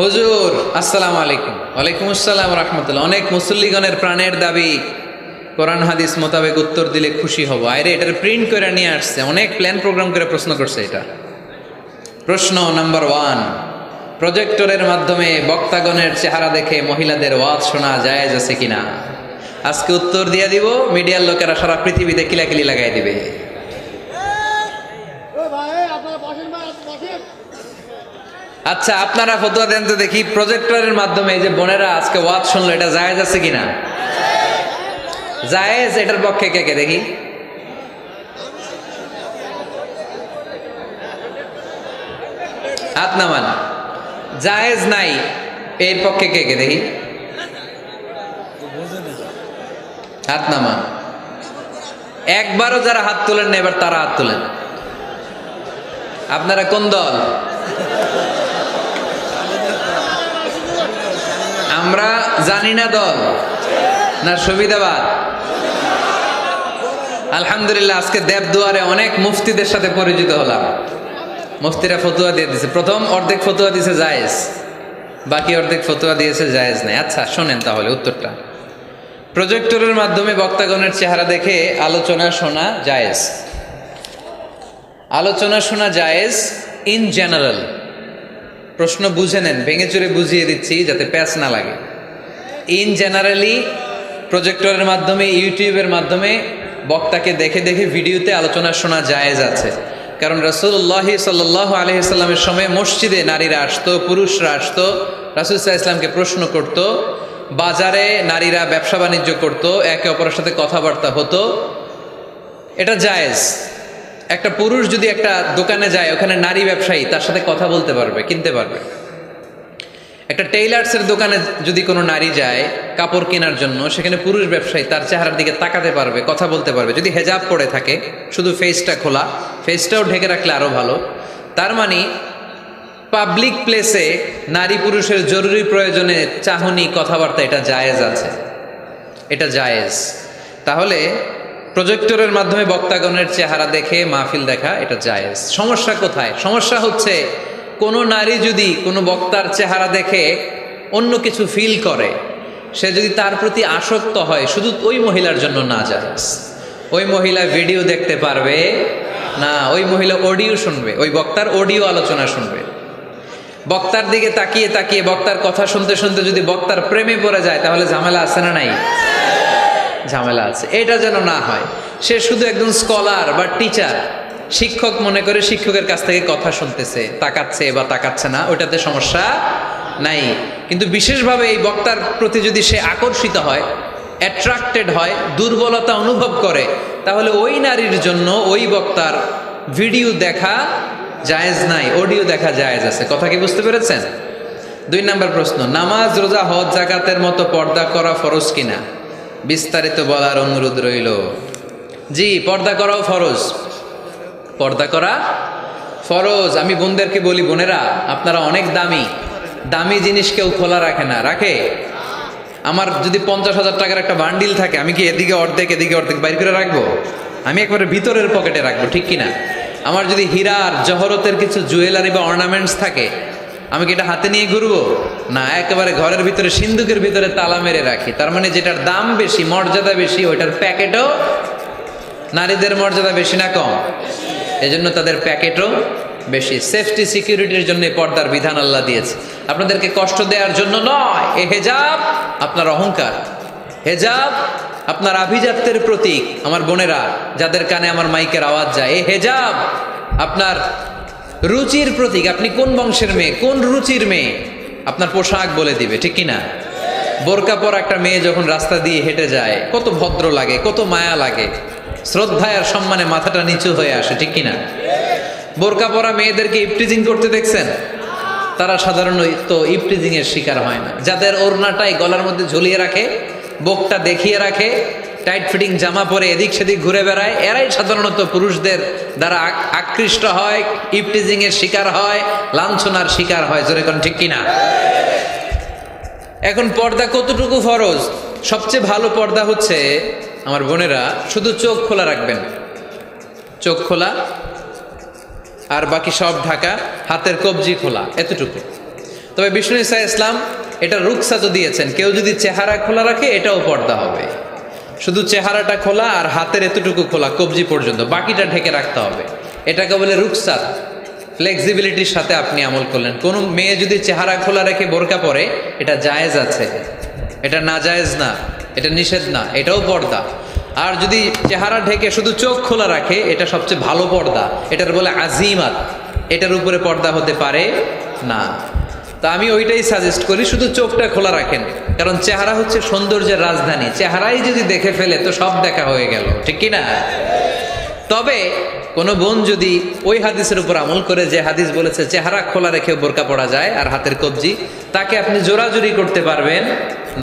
হুজুর আসসালামু আলাইকুম। ওয়ালাইকুম আসসালাম রাহমাতুল্লাহ। অনেক মুসল্লিগণের প্রাণের দাবি, কোরআন হাদিস মোতাবেক উত্তর দিলে খুশি হব। আরে এটার প্রিন্ট করে নিয়ে আসছে, অনেক প্ল্যান প্রোগ্রাম করে প্রশ্ন করছে। এটা প্রশ্ন নাম্বার 1, প্রজেক্টরের মাধ্যমে বক্তাগণের চেহারা দেখে মহিলাদের ওয়াজ শোনা জায়েজ আছে কিনা? আজকে উত্তর দিয়ে দিব, মিডিয়ার লোকেরা সারা পৃথিবীতে কিলাকিলি লাগাই দিবে। আচ্ছা, আপনারা ফতোয়া দেন তো দেখি, প্রজেক্টরের মাধ্যমে এই যে বোনেরা আজকে ওয়াজ শুনলো, এটা জায়েজ আছে কিনা? জায়েজ, এটার পক্ষে কে কে দেখি? হাত নামান। জায়েজ নাই, এর পক্ষে কে কে দেখি? হাত নামান। একবারও যারা হাত তোলেন না, এবার তারা হাত তোলেন। আপনারা কোন দল? আমরা জানি না দল না সুবিধাবাদ। আলহামদুলিল্লাহ, আজকে দেবদুয়ারে অনেক মুফতিদের সাথে পরিচিত হলাম। মুফতিরা ফতুয়া দিয়ে দিয়েছে। প্রথম অর্ধেক ফতুয়া দিয়েছে জায়েজ, বাকি অর্ধেক ফতুয়া দিয়েছে জায়েজ নাই। আচ্ছা শোনেন তাহলে উত্তরটা। প্রজেক্টরের মাধ্যমে বক্তাগণের চেহারা দেখে আলোচনা শোনা জায়েজ। আলোচনা শোনা জায়েজ ইন জেনারেল। প্রশ্ন বুঝে নেন, ভেঙে চুরে বুঝিয়ে দিচ্ছি যাতে প্যাচ না লাগে। ইন জেনারেলি প্রজেক্টরের মাধ্যমে, ইউটিউবের মাধ্যমে বক্তাকে দেখে দেখে ভিডিওতে আলোচনা শোনা জায়েজ আছে। কারণ রাসূলুল্লাহ সাল্লাল্লাহু আলাইহি সাল্লামের সময় মসজিদে নারীরা আসতো, পুরুষরা আসতো, রাসূল সাল্লাল্লাহু আলাইহি সাল্লামকে প্রশ্ন করত। বাজারে নারীরা ব্যবসা বাণিজ্য করত, একে অপরের সাথে কথাবার্তা হতো, এটা জায়েজ। একটা পুরুষ যদি একটা দোকানে যায়, ওখানে নারী ব্যবসায়ী তার সাথে কথা বলতে পারবে, কিনতে পারবে। একটা টেইলার্সের দোকানে যদি কোনো নারী যায় কাপড় কেনার জন্য, সেখানে পুরুষ ব্যবসায়ী তার চেহারার দিকে তাকাতে পারবে, কথা বলতে পারবে, যদি হেজাব পরে থাকে, শুধু ফেসটা খোলা, ফেসটাও ঢেকে রাখলে আরো ভালো। তার মানে পাবলিক প্লেসে নারী পুরুষের জরুরি প্রয়োজনে চাহনি, কথাবার্তা, এটা জায়েজ আছে, এটা জায়েজ। তাহলে প্রজেক্টরের মাধ্যমে বক্তাগণের চেহারা দেখে মাহফিল দেখা, এটা জায়েজ। সমস্যা কোথায়? সমস্যা হচ্ছে কোনো নারী যদি কোনো বক্তার চেহারা দেখে অন্য কিছু ফিল করে, সে যদি তার প্রতি আসক্ত হয়, শুধু ওই মহিলার জন্য না জায়েজ। ওই মহিলা ভিডিও দেখতে পারবে না, ওই মহিলা অডিও শুনবে, ওই বক্তার অডিও আলোচনা শুনবে। বক্তার দিকে তাকিয়ে তাকিয়ে বক্তার কথা শুনতে শুনতে যদি বক্তার প্রেমে পড়ে যায়, তাহলে ঝামেলা আছে না নাই? ঝামেলা আছে। এটা যেন না হয়। সে শুধু একজন স্কলার বা টিচার, শিক্ষক মনে করে শিক্ষকের কাছ থেকে কথা শুনতেছে, তাকাচ্ছে বা তাকাচ্ছে না, ওটাতে সমস্যা নাই। কিন্তু বিশেষভাবে এই বক্তার প্রতি যদি সে আকর্ষিত হয়, অ্যাট্রাক্টেড হয়, দুর্বলতা অনুভব করে, তাহলে ওই নারীর জন্য ওই বক্তার ভিডিও দেখা জায়েজ নাই, অডিও দেখা জায়েজ আছে। কথা কি বুঝতে পেরেছেন? 2 নম্বর প্রশ্ন, নামাজ, রোজা, হজ, যাকাতের মতো পর্দা করা ফরজ কিনা? বিস্তারিত বলার অনুরোধ রইল। জি, পর্দা করাও ফরজ, পর্দা করা ফরজ। আমি বোনদেরকে বলি, বোনেরা আপনারা অনেক দামি, দামি জিনিস কেউ খোলা রাখে না, রাখে? আমার যদি 50,000 টাকার একটা বান্ডিল থাকে, আমি কি এদিকে অর্ধেক এদিকে অর্ধেক বাইর করে রাখবো? আমি একবারে ভিতরের পকেটে রাখবো, ঠিক কিনা? আমার যদি হীরার জহরতের কিছু জুয়েলারি বা অর্নামেন্টস থাকে, আমি কি এটা হাতে নিয়ে ঘুরবো? না, একেবারে ঘরের ভিতরে সিন্দুকের ভিতরে তালা মেরে রাখি। তার মানে যেটার দাম বেশি, মর্যাদা বেশি, ওইটার প্যাকেটও, নারীদের মর্যাদা বেশি না কম? এজন্য তাদের প্যাকেটও বেশি। সেফটি সিকিউরিটির জন্য পর্দার বিধান আল্লাহ দিয়েছে, আপনাদেরকে কষ্ট দেওয়ার জন্য নয়। এ হেজাব আপনার অহংকার, হেজাব আপনার আভিজাত্যের প্রতীক। আমার বোনেরা যাদের কানে আমার মাইকের আওয়াজ যায়, এই হেজাব আপনার রুচির প্রতীক। আপনি কোন বংশের মেয়ে, কোন রুচির মেয়ে, আপনার পোশাক বলে দিবে, ঠিক কিনা? বোরকা পরা একটা মেয়ে যখন রাস্তা দিয়ে হেঁটে যায়, কত ভদ্র লাগে, কত মায়া লাগে, শ্রদ্ধায় আর সম্মানে মাথাটা নিচু হয়ে আসে, ঠিক কিনা? বোরকা পরা মেয়েদেরকে ইফটিজিং করতে দেখছেন? তারা সাধারণত ইফটিজিং এর শিকার হয় না। যাদের ওড়নাটাই গলার মধ্যে ঝুলিয়ে রাখে, বুকটা দেখিয়ে রাখে, টাইট ফিটিং জামা পরে এদিক সেদিক ঘুরে বেড়ায়, এরাই সাধারণত পুরুষদের দ্বারা আকৃষ্ট হয়, ইফটিজিং এর শিকার হয়, লাঞ্ছনার শিকার হয়। জোরে কোন ঠিক কিনা? এখন পর্দা কতটুকু ফরজ? সবচেয়ে ভালো পর্দা হচ্ছে, আমার বোনেরা, শুধু চোখ খোলা রাখবেন, চোখ খোলা, আর বাকি সব ঢাকা, হাতের কবজি খোলা, এতটুকু। তো তবে বিষ্ণু ঈসা ইসলাম এটা রুকসাতো দিয়েছেন, কেউ যদি চেহারা খোলা রাখে এটাও পর্দা হবে। শুধু চেহারাটা খোলা আর হাতের এতটুকু খোলা কবজি পর্যন্ত, বাকিটা ঢেকে রাখতে হবে। এটাকে বলে রুকসাত। ফ্লেক্সিবিলিটির সাথে আপনি আমল করলেন। কোন মেয়ে যদি চেহারা খোলা রেখে বোরকা পরে, এটা জায়েজ আছে, এটা না জায়েজ না, এটা নিষেধ না, এটাও পর্দা। আর যদি চেহারা ঢেকে শুধু চোখ খোলা রাখে, এটা সবচেয়ে ভালো পর্দা, এটার বলে আজিমাত, এটার উপরে পর্দা হতে পারে না। তা আমি ওইটাই সাজেস্ট করি, শুধু চোখটা খোলা রাখেন, কারণ চেহারা হচ্ছে সৌন্দর্যের রাজধানী। চেহারাই যদি দেখে ফেলে তো সব দেখা হয়ে গেল, ঠিক কি না? তবে কোনো বোন যদি ওই হাদিসের উপর আমল করে, যে হাদিস বলেছে চেহারা খোলা রেখে বোরকা পরা যায় আর হাতের কবজি, তাকে আপনি জোরাজুরি করতে পারবেন